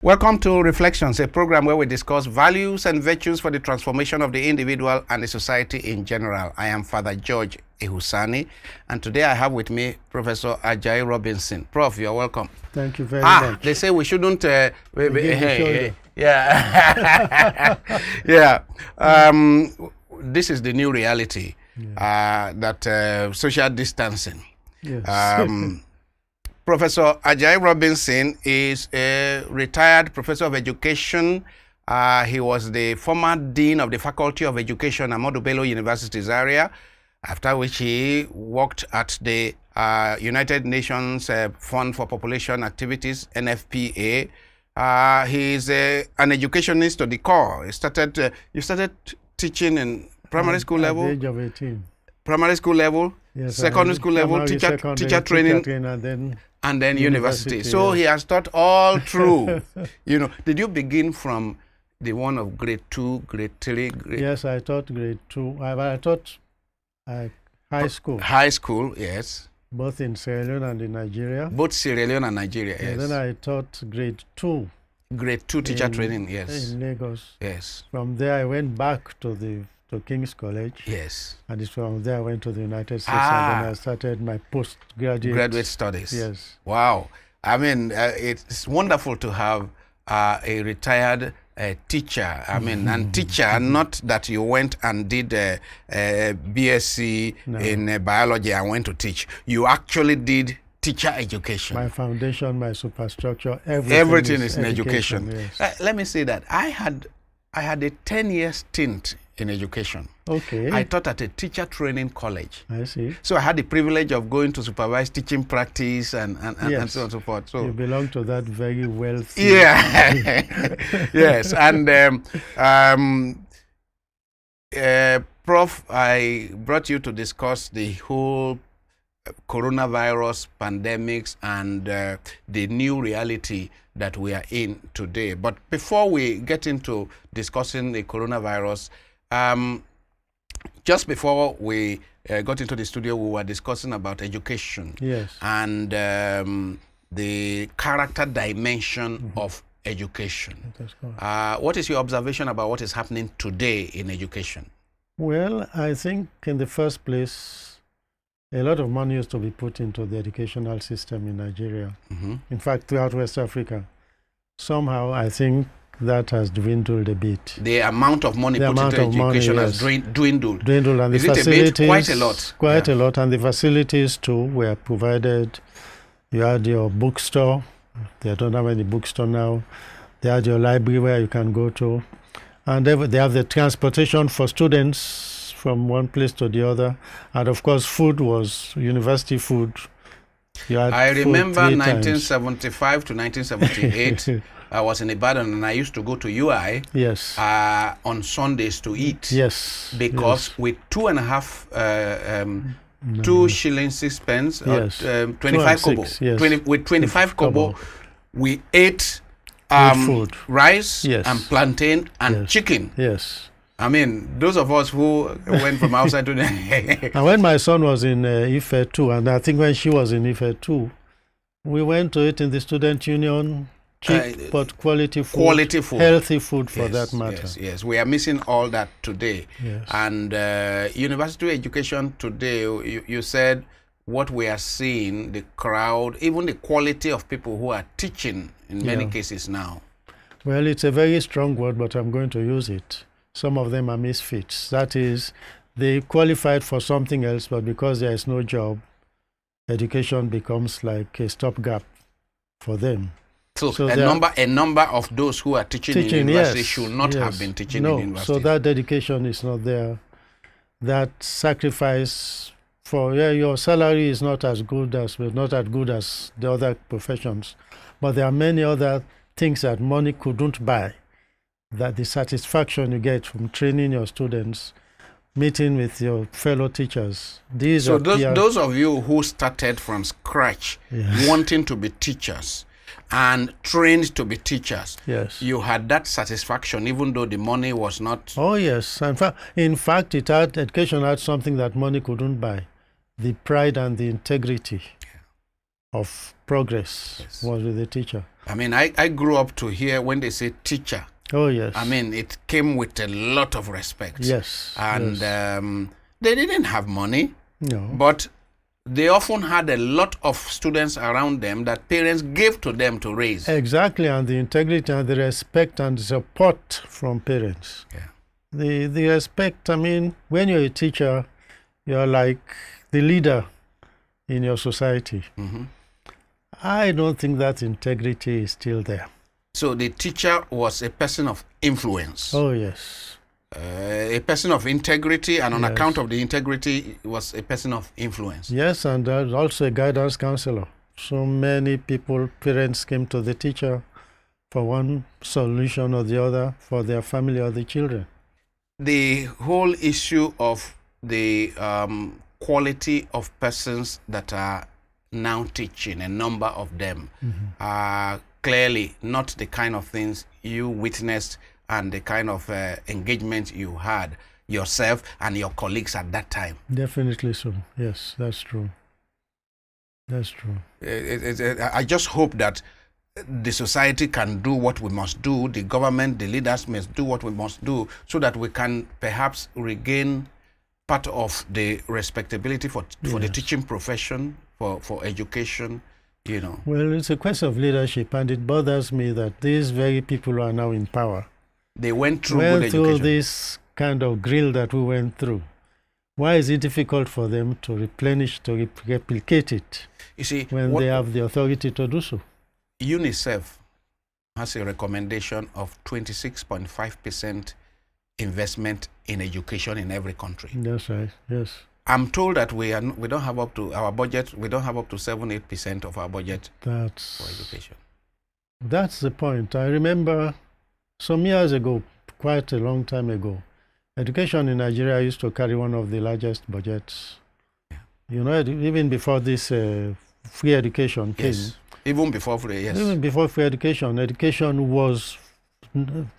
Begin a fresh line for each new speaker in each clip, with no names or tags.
Welcome to Reflections, a program where we discuss values and virtues for the transformation of the individual and the society in general. I am Father George Ehusani, and today I have with me Professor Ajayi Robinson. Prof, you're welcome.
Thank you very much.
They say we shouldn't... yeah. yeah. This is the new reality, that social distancing.
Yes.
Professor Ajayi Robinson is a retired professor of education. He was the former dean of the Faculty of Education at Ahmadu Bello University, Zaria, after which he worked at the United Nations Fund for Population Activities, NFPA. He is an educationist to the core. You started teaching in primary school level?
At the age of 18.
Primary school level?
Yes,
secondary school level, teacher training, and then university. So he has taught all through. Did you begin from the one of grade 2, grade 3?
Yes, I taught grade 2. I taught high school.
High school, yes.
Both in Sierra Leone and in Nigeria.
Both Sierra Leone and Nigeria, yes.
And then I taught grade 2.
Grade 2 teacher training, yes.
In Lagos.
Yes.
From there I went back to King's College.
Yes.
And from there I went to the United States and then I started my postgraduate
studies.
Yes.
Wow. I mean, it's wonderful to have a retired teacher. I mean, and teacher, not that you went and did a BSc in biology and went to teach. You actually did teacher education.
My foundation, my superstructure,
everything is in education.
Yes.
Let me say that I had a 10-year stint in education.
Okay.
I taught at a teacher training college.
I see.
So I had the privilege of going to supervise teaching practice and so on and so forth. So
you belong to that very wealthy.
Yeah. Yes. And Prof, I brought you to discuss the whole coronavirus pandemics and the new reality that we are in today. But before we get into discussing the coronavirus, just before we got into the studio, we were discussing about education.
Yes.
And the character dimension of education. What is your observation about what is happening today in education?
Well, I think in the first place, a lot of money used to be put into the educational system in Nigeria. In fact, throughout West Africa. Somehow, I think that has dwindled a bit.
The amount of money put into education has dwindled.
And
is
the
it
facilities,
a bit? Quite a lot.
Quite a lot. And the facilities, too, were provided. You had your bookstore. They don't have any bookstore now. They had your library where you can go to. And they have the transportation for students from one place to the other. And, of course, food was university food.
I remember 1975 to 1978. I was in Ibadan and I used to go to UI on Sundays to eat.
Yes.
Because with 2 shillings 6 pence, 25 kobo. With 25 kobo, we ate
food.
Rice and plantain and chicken.
Yes.
I mean, those of us who went from outside to
And when my son was in Ife 2, and I think when she was in Ife 2, we went to it in the student union, cheap but quality food, healthy food for that matter.
Yes, we are missing all that today.
Yes.
And university education today, you said what we are seeing, the crowd, even the quality of people who are teaching in many cases now.
Well, it's a very strong word, but I'm going to use it. Some of them are misfits. That is, they qualified for something else, but because there is no job, education becomes like a stopgap for them.
So a number of those who are teaching in university should not have been teaching in university.
So that dedication is not there. That sacrifice for your salary is not as good as the other professions, but there are many other things that money couldn't buy. That the satisfaction you get from training your students, meeting with your fellow teachers. Those
of you who started from scratch, wanting to be teachers and trained to be teachers, you had that satisfaction even though the money was not...
Oh yes, in fact education had something that money couldn't buy, the pride and the integrity of progress
Yes.
was with the teacher.
I mean, I grew up to hear when they say teacher.
Oh, yes.
I mean, it came with a lot of respect.
Yes.
And
yes.
They didn't have money,
No.
but they often had a lot of students around them that parents gave to them to raise.
Exactly, and the integrity and the respect and the support from parents.
Yeah.
The respect, I mean, when you're a teacher, you're like the leader in your society.
Mm-hmm.
I don't think that integrity is still there.
So the teacher was a person of influence.
Oh, yes.
A person of integrity, and on
Yes.
account of the integrity, was a person of influence.
Yes, and also a guidance counselor. So many people, parents came to the teacher for one solution or the other for their family or the children.
The whole issue of the quality of persons that are now teaching, a number of them, are clearly not the kind of things you witnessed and the kind of engagement you had yourself and your colleagues at that time.
Definitely so. Yes, that's true. That's true.
I just hope that the society can do what we must do, the government, the leaders must do what we must do, so that we can perhaps regain part of the respectability for the
Yes.
teaching profession, for education, you know.
Well, it's a question of leadership, and it bothers me that these very people who are now in power
They went through good education.
this kind of grill that we went through. Why is it difficult for them to replenish, to replicate it
You see,
when they have the authority to do so?
UNICEF has a recommendation of 26.5% investment in education in every country.
That's right. Yes.
I'm told that we don't have up to our budget. We don't have up to 7-8% of our budget for education.
That's the point. I remember some years ago, quite a long time ago, education in Nigeria used to carry one of the largest budgets.
Yeah.
You know, even before this free education came.
Yes. Even before free, yes.
Even before free education, education was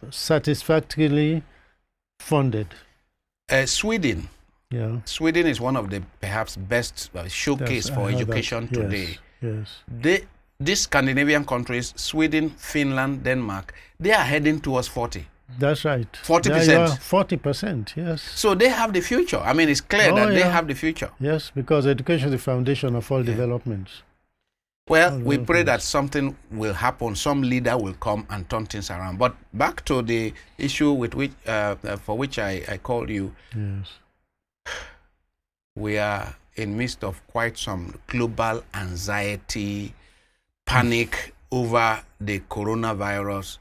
satisfactorily funded.
Sweden.
Yeah.
Sweden is one of the perhaps best showcase for education today.
Yes.
These Scandinavian countries, Sweden, Finland, Denmark, they are heading towards 40.
That's right.
40%.
40%, yes.
So they have the future. I mean, it's clear that they have the future.
Yes, because education is the foundation of all developments.
Well, we pray that something will happen. Some leader will come and turn things around. But back to the issue with which, for which I called you.
Yes.
We are in midst of quite some global anxiety, panic over the coronavirus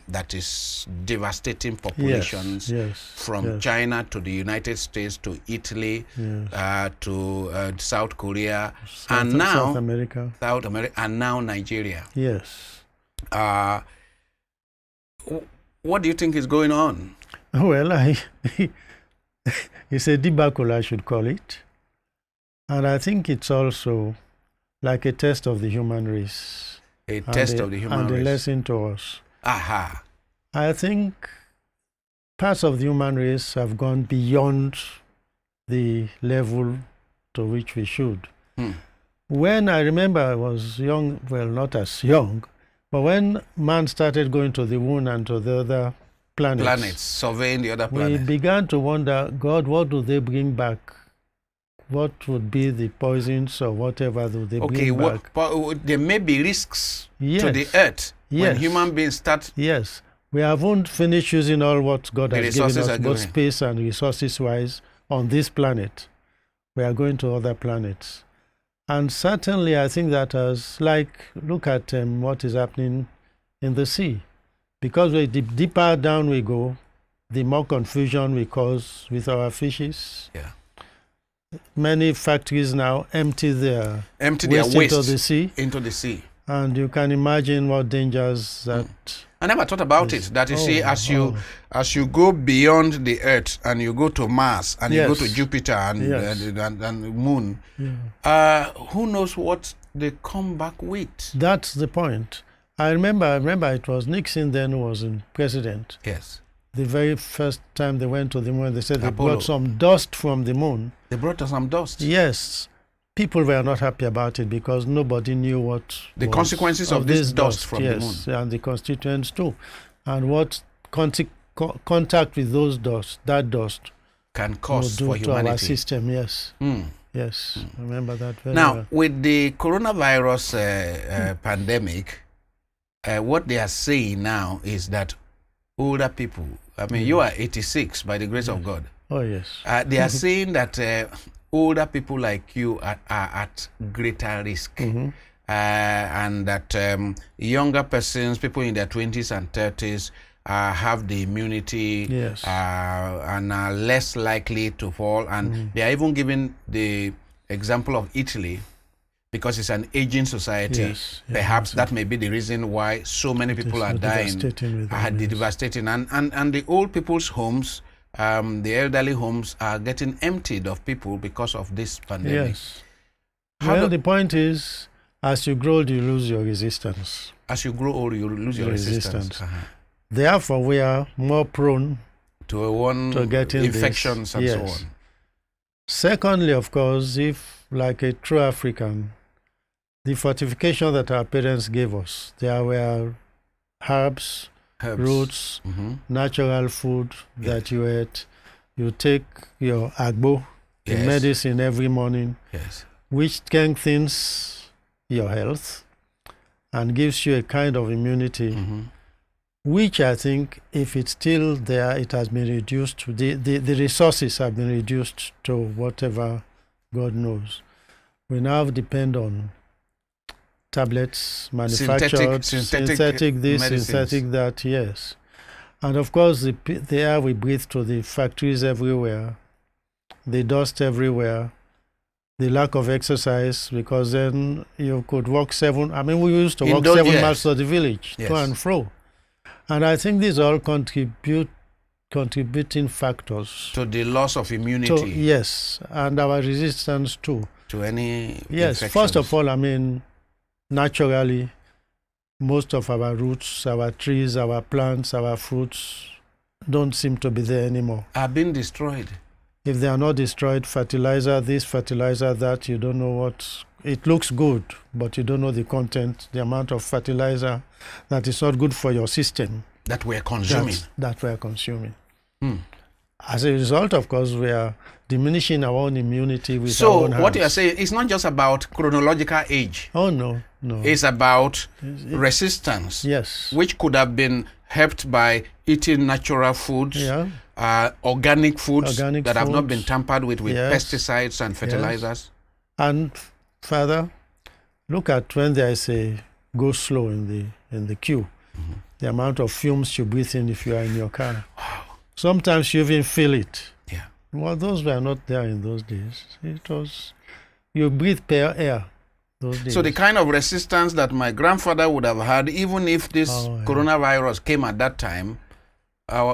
that is devastating populations from China to the United States to Italy to South Korea and now
South America
and now Nigeria.
Yes.
What do you think is going on?
Well, it's a debacle, I should call it. And I think it's also like a test of the human race.
A test of the human race.
And a lesson to us.
Aha.
I think parts of the human race have gone beyond the level to which we should. When I remember I was young, well, not as young, but when man started going to the moon and to the other planets,
surveying the other planets,
we began to wonder, God, what do they bring back? What would be the poisons or whatever do they bring back?
There may be risks to the earth when human beings start.
Yes. We haven't finished using all what God has given us, both
going.
space and resources-wise, on this planet. We are going to other planets. And certainly I think that look at what is happening in the sea. Because the deeper down we go, the more confusion we cause with our fishes.
Yeah.
Many factories now empty their waste into the sea. And you can imagine what dangers that.
I never thought about it. That you see, as you go beyond the Earth and you go to Mars and you go to Jupiter and Moon, who knows what they come back with?
That's the point. I remember it was Nixon then who was in president.
Yes.
The very first time they went to the moon, they said
Apollo.
They brought some dust from the moon.
They brought us some dust.
Yes. people were not happy about it because nobody knew what
the consequences of this dust from the moon.
And the constituents too, and what contact with that dust
can cause
do
for
to
humanity.
our system. Yes. Yes, remember that very
now,
well.
with the coronavirus pandemic, what they are saying now is that older people, I mean, you are 86 by the grace of God.
Oh, yes.
They are saying that older people like you are at greater risk. And that younger persons, people in their 20s and 30s, have the immunity,
Yes.
and are less likely to fall. And they are even giving the example of Italy, because it's an aging society.
Yes.
Perhaps that may be the reason why so many people are dying. Devastating. And the old people's homes, the elderly homes, are getting emptied of people because of this pandemic.
Yes. Well, the point is, as you grow old, you lose your resistance.
As you grow old, you lose your resistance.
Therefore, we are more prone
to getting infections and so on.
Secondly, of course, if, like a true African, the fortification that our parents gave us, there were herbs, roots, natural food that you ate. You take your agbo, the medicine every morning, which strengthens your health and gives you a kind of immunity, which I think, if it's still there, it has been reduced. The resources have been reduced to whatever God knows. We now depend on tablets, manufactured, synthetic this, medicines. Synthetic that, yes. And of course, the air we breathe to the factories everywhere, the dust everywhere, the lack of exercise, because then you could walk we used to walk 7 miles to the village, to and fro. And I think these all contributing factors
to the loss of immunity.
Yes, and our resistance too.
To any
infections. First of all, naturally, most of our roots, our trees, our plants, our fruits don't seem to be there anymore.
Are being destroyed.
If they are not destroyed, fertilizer this, fertilizer that, you don't know what. It looks good, but you don't know the content, the amount of fertilizer that is not good for your system.
That we are consuming.
That we are consuming. As a result, of course, we are diminishing our own immunity with our own hands. So
what you are saying, it's not just about chronological age.
Oh, no.
It's about resistance.
Yes.
Which could have been helped by eating natural foods, organic foods that have not been tampered with pesticides and fertilizers.
Yes. And further, look at when there is a go slow in the queue, the amount of fumes you breathe in if you are in your car.
Wow.
Sometimes you even feel it.
Yeah.
Well, those were not there in those days. It was, you breathe pure air those days.
So the kind of resistance that my grandfather would have had, even if this coronavirus came at that time,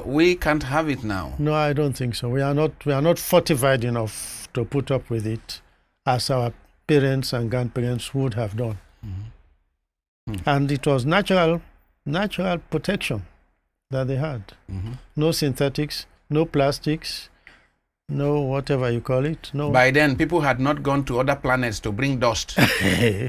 we can't have it now.
No, I don't think so. We are not fortified enough to put up with it as our parents and grandparents would have done. And it was natural protection that they had. No synthetics, no plastics, no whatever you call it. No.
By then, people had not gone to other planets to bring dust.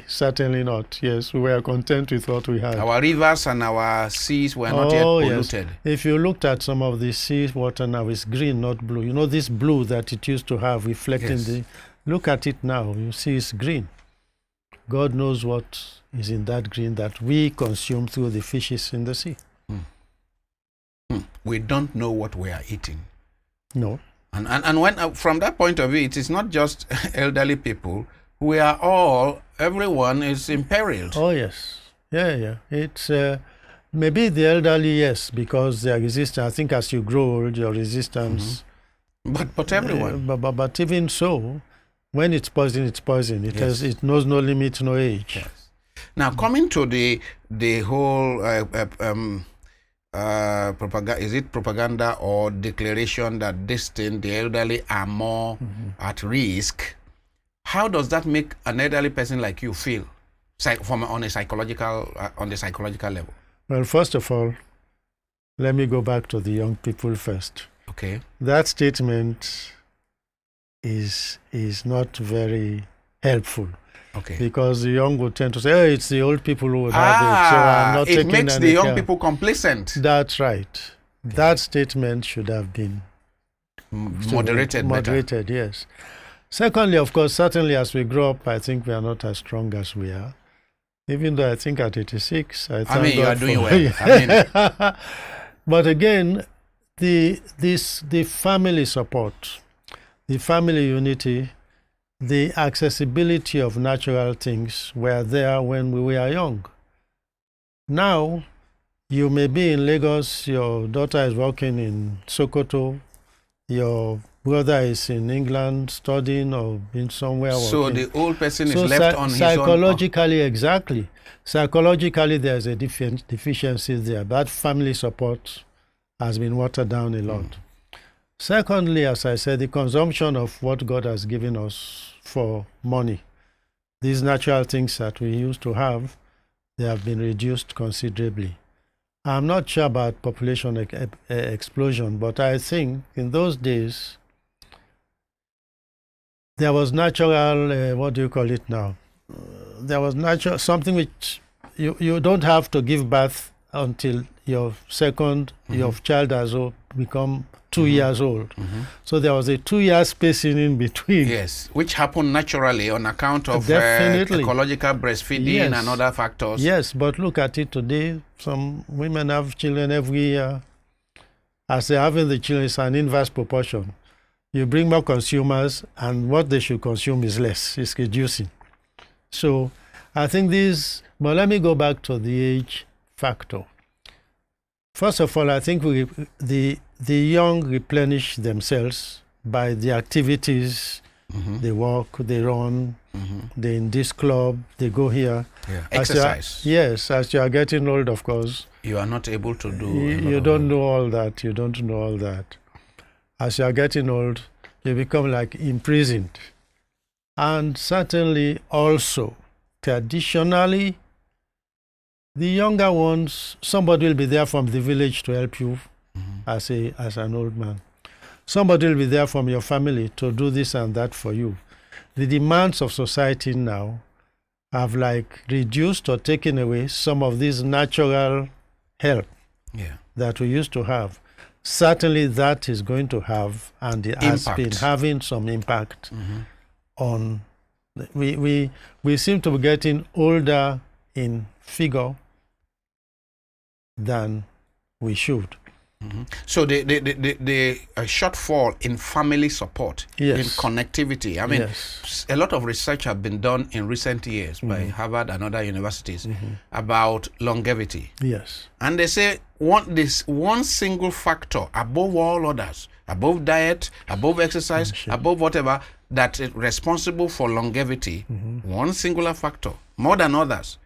Certainly not. Yes, we were content with what we had.
Our rivers and our seas were not yet polluted.
Yes. If you looked at some of the sea water now, it's green, not blue. You know this blue that it used to have reflecting the... Look at it now. You see it's green. God knows what is in that green that we consume through the fishes in the sea.
We don't know what we are eating.
No.
And when from that point of view, it is not just elderly people. We are everyone is imperiled.
Oh, yes. Yeah. It's maybe the elderly, yes, because they are resistant. I think as you grow old, your resistance...
But everyone.
But even so, when it's poison, it's poison. It knows no limit, no age.
Yes. Now, coming to the whole propaganda or declaration that the elderly are more at risk, how does that make an elderly person like you feel on the psychological level?
Well, first of all, let me go back to the young people first.
Okay.
That statement is not very helpful.
Okay.
Because the young would tend to say, oh, it's the old people who would have it, so I'm not taking
it makes
any
the young
care.
people complacent.
That's right. That statement should have been
Moderated better.
Yes. Secondly, of course, certainly as we grow up, I think we are not as strong as we are. Even though I think at 86, I thank
mean, you
God
are doing
for
well. I mean,
but again, the family support, the family unity, the accessibility of natural things were there when we were young. Now, you may be in Lagos, your daughter is working in Sokoto, your brother is in England studying or in somewhere
so
working.
the old person is left on his own.
Psychologically, exactly. Psychologically, there's a deficiency there. That family support has been watered down a lot. Secondly, as I said, the consumption of what God has given us for money. These natural things that we used to have, they have been reduced considerably. I'm not sure about population explosion, but I think in those days, there was natural, what do you call it now? There was natural, something which you don't have to give birth until your second, your child has become 2 years old. So there was a 2-year spacing in between.
Yes, which happened naturally on account of
Definitely.
ecological breastfeeding and other factors.
Yes, but look at it today. Some women have children every year. As they're having the children, it's an inverse proportion. You bring more consumers, and what they should consume is less. It's reducing. So I think but let me go back to the age factor. First of all, I think the young replenish themselves by the activities. They walk, they run, they're in this club, they go here.
Yeah. Exercise.
As you are getting old, of course.
You are not able to do.
You don't know all that. You don't know all that. As you are getting old, you become like imprisoned. And certainly also, traditionally, the younger ones, somebody will be there from the village to help you as an old man. Somebody will be there from your family to do this and that for you. The demands of society now have like reduced or taken away some of this natural help that we used to have. Certainly that is going to have, and it has been having some impact on, we seem to be getting older in figure than we should.
So the shortfall in family support, in connectivity. I mean, a lot of research have been done in recent years by Harvard and other universities about longevity.
Yes.
And they say this one single factor above all others, above diet, above exercise, above whatever, that is responsible for longevity, one singular factor, more than others,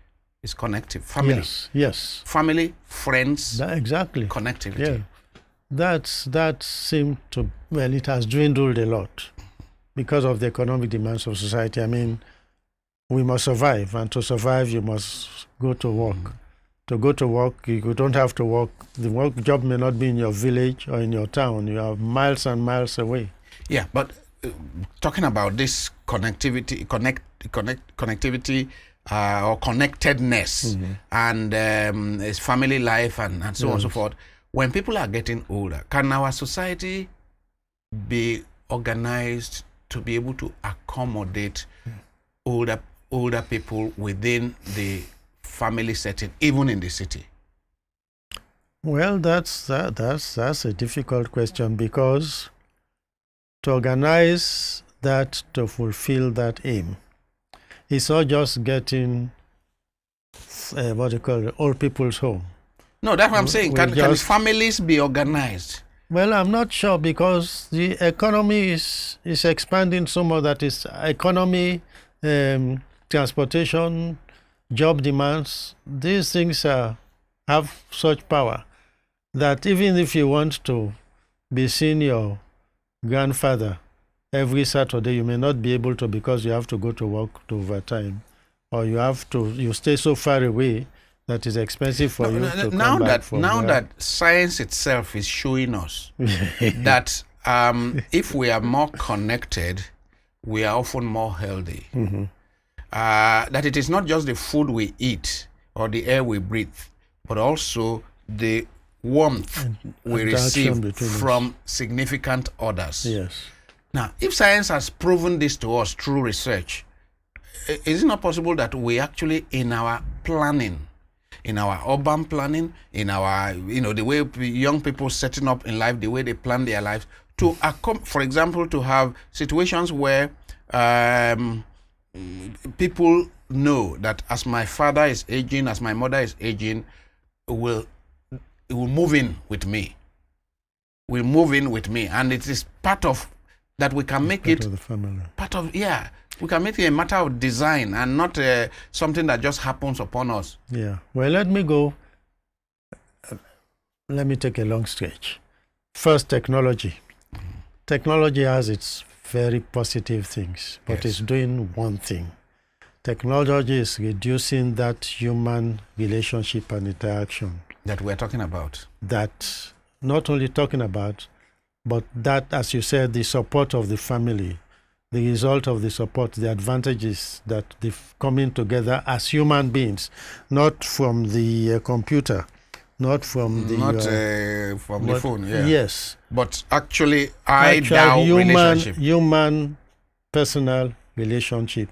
is connective. Family.
Yes.
Family, friends.
Exactly.
Connectivity.
Yeah. That seemed to, it has dwindled a lot because of the economic demands of society. I mean, we must survive, and to survive, you must go to work. To go to work, you don't have to work. The job may not be in your village or in your town. You are miles and miles away.
Yeah, but talking about this connectivity, connectivity or connectedness and its family life and so on and so forth. When people are getting older, can our society be organized to be able to accommodate older people within the family setting, even in the city?
Well, that's a difficult question, because to organize that to fulfill that aim, it's not just getting old people's home. No,
that's what I'm saying. Can families be organized?
Well, I'm not sure, because the economy is expanding so much that is economy, transportation, job demands. These things have such power that even if you want to be seeing your grandfather every Saturday, you may not be able to, because you have to go to work to overtime, or you stay so far away that it's expensive for you to come back from
Now that science itself is showing us that if we are more connected, we are often more healthy. That it is not just the food we eat or the air we breathe, but also the warmth we receive from significant others.
Yes.
Now, if science has proven this to us through research, is it not possible that we actually, in our planning, in our urban planning, in our, the way young people setting up in life, the way they plan their lives, to, for example, to have situations where people know that as my father is aging, as my mother is aging, it will move in with me. Will move in with me, and it is part of that. We can make it
part of the family.
Part of we can make it a matter of design and not something that just happens upon us.
Yeah. Well, let me go. Let me take a long stretch. First, technology. Technology has its very positive things, but it's doing one thing. Technology is reducing that human relationship and interaction
that we're talking about.
That not only talking about, but that, as you said, the support of the family, the result of the support, the advantages that they're coming together as human beings, not from the computer, not from the
from the phone. Yeah.
Yes,
but actually, relationship.
Human personal relationship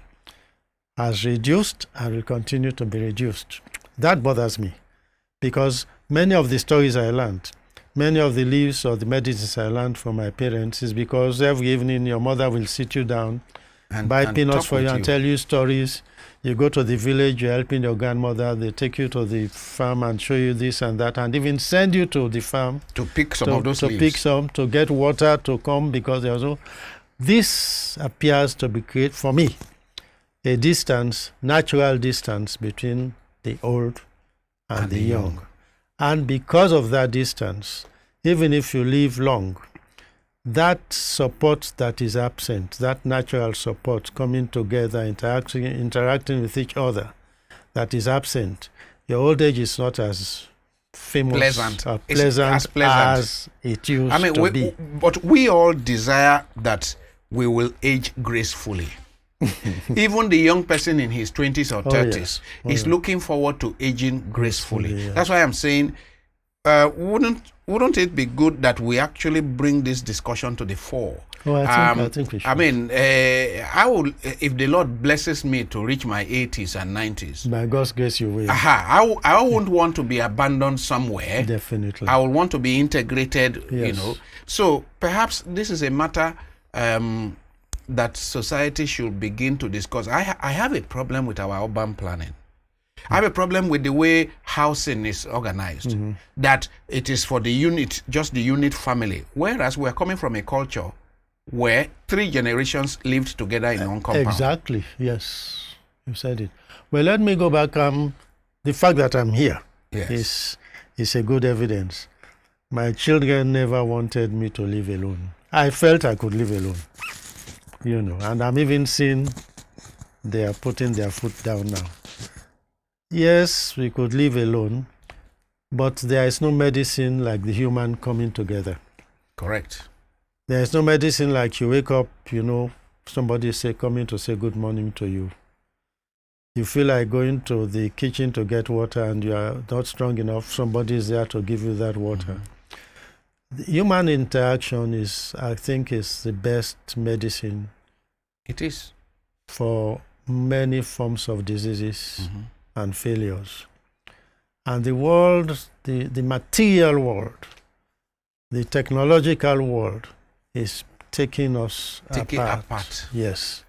has reduced and will continue to be reduced. That bothers me, because many of the stories I learned, many of the leaves or the medicines I learned from my parents is because every evening your mother will sit you down, buy peanuts for you and tell you stories. You go to the village, you're helping your grandmother, they take you to the farm and show you this and that, and even send you to the farm
to pick some of those leaves.
To pick some, to get water, to come, because there's no... This appears to be create for me a distance, natural distance between the old and the young. And because of that distance, even if you live long, that support that is absent, that natural support coming together, interacting with each other, that is absent, your old age is not as pleasant as it used to be.
But we all desire that we will age gracefully. Even the young person in his 20s or 30s is looking forward to aging gracefully.
Yeah.
That's why I'm saying, wouldn't it be good that we actually bring this discussion to the fore?
Oh, I think we should.
I mean, I will, if the Lord blesses me to reach my 80s and 90s.
By God's grace, you will.
I won't want to be abandoned somewhere.
Definitely.
I will want to be integrated, So perhaps this is a matter that society should begin to discuss. I have a problem with our urban planning. I have a problem with the way housing is organized, that it is for the unit, just the unit family, whereas we're coming from a culture where 3 generations lived together in one compound.
Exactly, yes, you said it. Well, let me go back. The fact that I'm here is a good evidence. My children never wanted me to live alone. I felt I could live alone. And I'm even seeing they are putting their foot down now. Yes, we could live alone, but there is no medicine like the human coming together.
Correct.
There is no medicine like you wake up, somebody coming to say good morning to you. You feel like going to the kitchen to get water and you are not strong enough, somebody is there to give you that water. The human interaction I think, is the best medicine.
It is.
For many forms of diseases and failures. And the world, the material world, the technological world is taking us apart. Yes.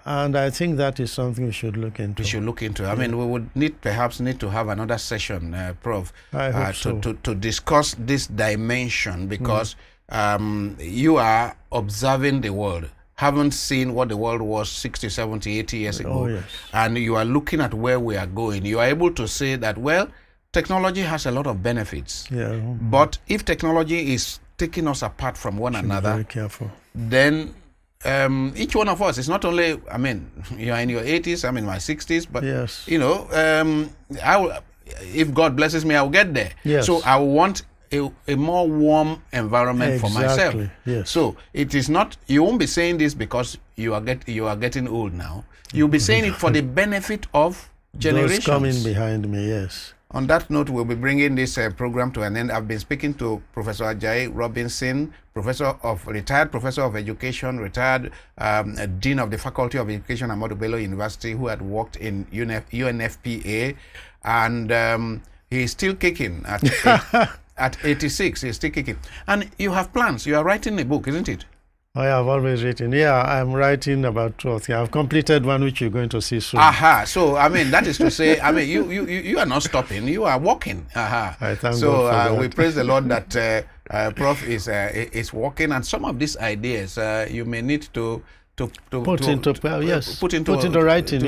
And I think that is something we should look into.
We should look into. I mean, we would perhaps need to have another session, Prof,
I hope so.
to discuss this dimension, because you are observing the world, haven't seen what the world was 60, 70, 80 years ago, and you are looking at where we are going. You are able to say that, well, technology has a lot of benefits, but if technology is taking us apart from one another,
be very careful.
Then each one of us is not only, I mean, you are in your 80s, I'm in my 60s, but
yes.
I will, if God blesses me, I will get there.
Yes.
So I want a more warm environment for myself.
Yes.
So it is not, you won't be saying this because you are getting old now. You'll be saying it for the benefit of generations.
Those coming behind me, yes.
On that note, we'll be bringing this program to an end. I've been speaking to Professor Ajayi Robinson, retired Professor of Education, retired Dean of the Faculty of Education at Ahmadu Bello University, who had worked in UNFPA, and he's still kicking at 86. He's still kicking. And you have plans. You are writing a book, isn't it?
I have always written. Yeah, I'm writing about truth. I've completed one which you're going to see soon.
Aha. So, I mean, that is to say, I mean, you are not stopping. You are walking. Aha.
I thank
so,
God for that.
we praise the Lord that Prof is walking, and some of these ideas you may need to put into writing.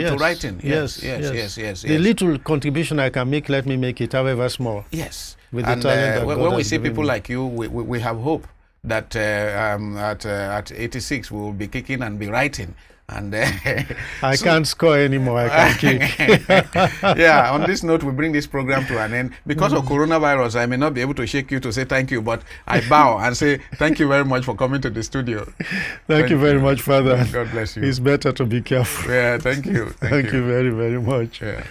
Yes.
The little contribution I can make, let me make it, however small.
Yes.
With
and
the talent that
when
God
we
has
see
given
people
me.
like you, we have hope that at 86 we will be kicking and be writing. And
I can't score anymore. I can kick.
Yeah. On this note, we bring this program to an end. Because of coronavirus, I may not be able to shake you to say thank you, but I bow and say thank you very much for coming to the studio.
Thank you very much, Father.
God bless you.
It's better to be careful.
Yeah. Thank you.
Thank you very, very much.
Yeah.